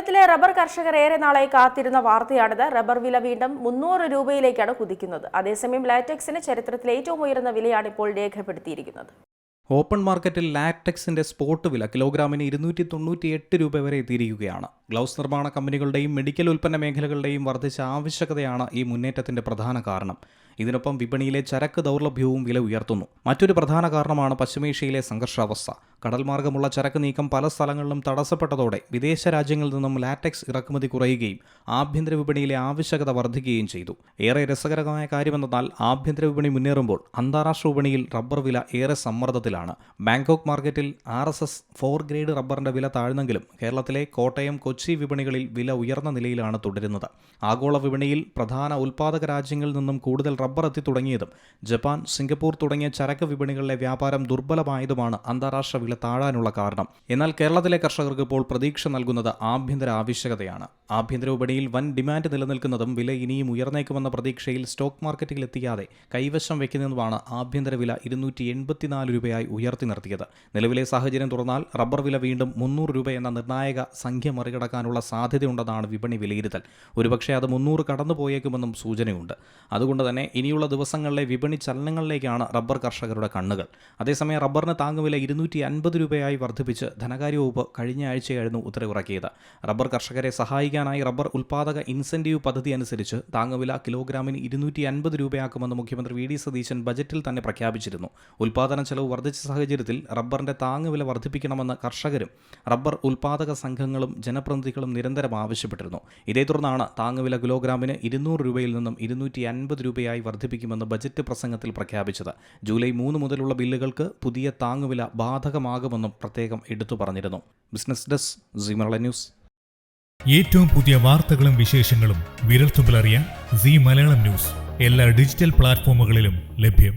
കേരളത്തിലെ റബ്ബർ കർഷകർ ഏറെ നാളായി കാത്തിരുന്ന വാർത്തയാണിത്. റബ്ബർ വില വീണ്ടും 300 രൂപയിലേക്കാണ് കുതിക്കുന്നത്. അതേസമയം ലാറ്റക്സിന് ചരിത്രത്തിലെ ഏറ്റവും ഉയർന്ന വിലയാണ് ഇപ്പോൾ രേഖപ്പെടുത്തിയിരിക്കുന്നത്. ഓപ്പൺ മാർക്കറ്റിൽ ലാറ്റക്സിന്റെ സ്പോട്ട് വില കിലോഗ്രാമിന് 298 രൂപ വരെ എത്തിയിരിക്കുകയാണ്. ഗ്ലൗസ് നിർമ്മാണ കമ്പനികളുടെയും മെഡിക്കൽ ഉൽപ്പന്ന മേഖലകളുടെയും വർദ്ധിച്ച ആവശ്യകതയാണ് ഈ മുന്നേറ്റത്തിന്റെ പ്രധാന കാരണം. ഇതിനൊപ്പം വിപണിയിലെ ചരക്ക് ദൗർലഭ്യവും വില ഉയർത്തുന്നു. മറ്റൊരു പ്രധാന കാരണമാണ് പശ്ചിമേഷ്യയിലെ സംഘർഷാവസ്ഥ. കടൽമാർഗമുള്ള ചരക്ക് നീക്കം പല സ്ഥലങ്ങളിലും തടസ്സപ്പെട്ടതോടെ വിദേശ രാജ്യങ്ങളിൽ നിന്നും ലാറ്റക്സ് ഇറക്കുമതി കുറയുകയും ആഭ്യന്തര വിപണിയിലെ ആവശ്യകത വർദ്ധിക്കുകയും ചെയ്തു. ഏറെ രസകരമായ കാര്യമെന്നാൽ ആഭ്യന്തര വിപണി മുന്നേറുമ്പോൾ അന്താരാഷ്ട്ര വിപണിയിൽ റബ്ബർ വില ഏറെ സമ്മർദ്ദത്തിലാണ്. ബാങ്കോക്ക് മാർക്കറ്റിൽ RSS 4 ഗ്രേഡ് റബ്ബറിന്റെ വില താഴ്ന്നെങ്കിലും കേരളത്തിലെ കോട്ടയം, കൊച്ചി വിപണികളിൽ വില ഉയർന്ന നിലയിലാണ് തുടരുന്നത്. ആഗോള വിപണിയിൽ പ്രധാന ഉൽപ്പാദക രാജ്യങ്ങളിൽ നിന്നും കൂടുതൽ റബ്ബർ എത്തി തുടങ്ങിയതും ജപ്പാൻ, സിംഗപ്പൂർ തുടങ്ങിയ ചരക്ക് വിപണികളിലെ വ്യാപാരം ദുർബലമായതുമാണ് അന്താരാഷ്ട്ര വില താഴാനുള്ള കാരണം. എന്നാൽ കേരളത്തിലെ കർഷകർക്ക് ഇപ്പോൾ പ്രതീക്ഷ നൽകുന്നത് ആഭ്യന്തര ആവശ്യകതയാണ്. ആഭ്യന്തര വിപണിയിൽ വൻ ഡിമാൻഡ് നിലനിൽക്കുന്നതും വില ഇനിയും ഉയർന്നേക്കുമെന്ന പ്രതീക്ഷയിൽ സ്റ്റോക്ക് മാർക്കറ്റിൽ എത്തിക്കാതെ കൈവശം വയ്ക്കുന്നതുമാണ് ആഭ്യന്തര വില 284 രൂപയായി ഉയർത്തി നിർത്തിയത്. നിലവിലെ സാഹചര്യം തുറന്നാൽ റബ്ബർ വില വീണ്ടും 300 രൂപ എന്ന നിർണായക സംഖ്യ മറികടക്കാനുള്ള സാധ്യതയുണ്ടെന്നാണ് വിപണി വിലയിരുത്തൽ. ഒരുപക്ഷെ അത് 300 കടന്നുപോയേക്കുമെന്നും സൂചനയുണ്ട്. അതുകൊണ്ട് തന്നെ ഇനിയുള്ള ദിവസങ്ങളിലെ വിപണി ചലനങ്ങളിലേക്കാണ് റബ്ബർ കർഷകരുടെ കണ്ണുകൾ. അതേസമയം റബ്ബറിന് താങ്ങുവില 250 രൂപയായി വർദ്ധിപ്പിച്ച് ധനകാര്യ വകുപ്പ് കഴിഞ്ഞ ആഴ്ചയായിരുന്നു ഉത്തരവിറക്കിയത്. റബ്ബർ കർഷകരെ സഹായിക്കാനായി റബ്ബർ ഉൽപ്പാദക ഇൻസെന്റീവ് പദ്ധതി അനുസരിച്ച് താങ്ങുവില കിലോഗ്രാമിന് 250 രൂപയാക്കുമെന്ന് മുഖ്യമന്ത്രി VD സതീശൻ ബജറ്റിൽ തന്നെ പ്രഖ്യാപിച്ചിരുന്നു. ഉൽപ്പാദന ചെലവ് വർദ്ധിച്ച സാഹചര്യത്തിൽ റബ്ബറിന്റെ താങ്ങുവില വർദ്ധിപ്പിക്കണമെന്ന് കർഷകരും റബ്ബർ ഉൽപ്പാദക സംഘങ്ങളും ജനപ്രതിനിധികളും നിരന്തരം ആവശ്യപ്പെട്ടിരുന്നു. ഇതേ തുടർന്നാണ് താങ്ങുവില കിലോഗ്രാമിന് 200 രൂപയിൽ നിന്നും 250 രൂപയായി വർദ്ധിപ്പിക്കുമെന്ന് ബജറ്റ് പ്രസംഗത്തിൽ പ്രഖ്യാപിച്ചത്. ജൂലൈ 3 മുതലുള്ള ബില്ലുകൾക്ക് പുതിയ താങ്ങുവില ബാധകമാകുമെന്നും പ്രത്യേകം എടുത്തു പറഞ്ഞിരുന്നു. Business desk, Zee Malayalam news. ഏറ്റവും പുതിയ വാർത്തകളും വിശേഷങ്ങളും വിരൽത്തുമ്പിലറിയാൻ സീ മലയാളം ന്യൂസ് എല്ലാ ഡിജിറ്റൽ പ്ലാറ്റ്ഫോമുകളിലും ലഭ്യം.